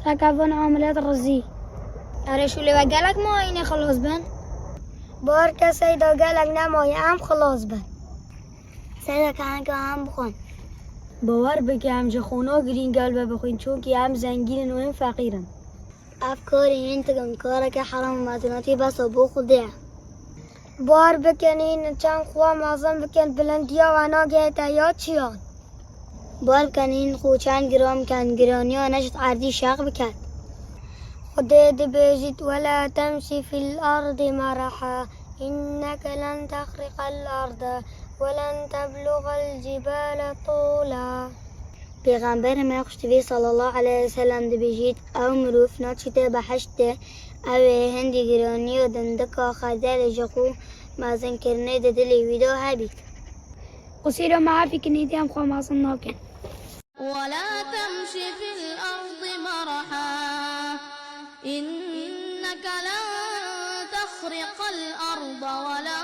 ساكابون عمليات رزي اره شو اللي بقالك ما اینه خلاص بن بار کسی دا گلک نمایی هم خلاص بن سیده که هم بخون باور بکه همجا خونا گرین قلبه بخوین چون که هم زنگین و هم فقیرن افکار این تگن کاره که حرام مدناتی بس و بو خوده بار بکنین چند خواه معظم بکن بلندیا و ناگه یا چیان بار کنین خو چند گرام کن گرانی و نشد عردی شاق بکن خده دبیجید ولا تمشي في الأرض مرحا إنك لن تخرق الأرض ولن تبلغ الجبال طولا پیغمبر ما خوشتوی صلی الله علیه وسلم دبیجید او مروف ناچیده بحشته او هندی گرانی و دندکا خدل جقو مازن کرنه دلی ویدو هبید قصيرة معاه في كنيتي أم خواه معصن ناكن ولا تمش في الأرض مرحا إنك لن تخرق الأرض ولا